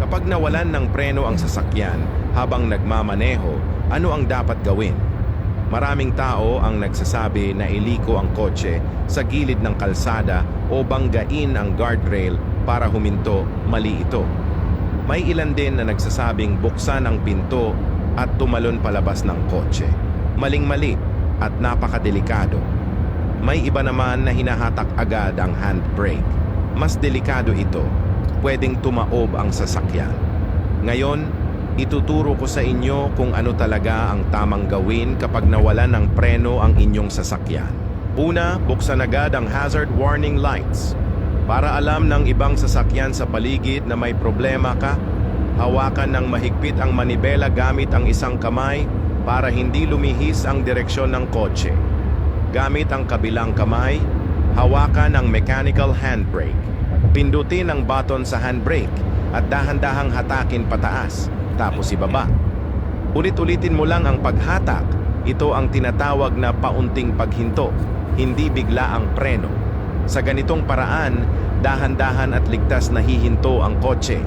Kapag nawalan ng preno ang sasakyan habang nagmamaneho, ano ang dapat gawin? Maraming tao ang nagsasabi na iliko ang kotse sa gilid ng kalsada o banggain ang guardrail para huminto. Mali ito. May ilan din na nagsasabing buksan ang pinto at tumalon palabas ng kotse. Maling-mali at napakadelikado. May iba naman na hinahatak agad ang handbrake. Mas delikado ito. Pwedeng tumaob ang sasakyan. Ngayon, ituturo ko sa inyo kung ano talaga ang tamang gawin kapag nawalan ng preno ang inyong sasakyan. Una, buksan agad ang hazard warning lights. Para alam ng ibang sasakyan sa paligid na may problema ka, hawakan ng mahigpit ang manibela gamit ang isang kamay para hindi lumihis ang direksyon ng kotse. Gamit ang kabilang kamay, hawakan ang mechanical handbrake. Pindutin ang button sa handbrake at dahan-dahang hatakin pataas, tapos ibaba. Ulit-ulitin mo lang ang paghatak. Ito ang tinatawag na paunting paghinto, hindi bigla ang preno. Sa ganitong paraan, dahan-dahan at ligtas na hihinto ang kotse.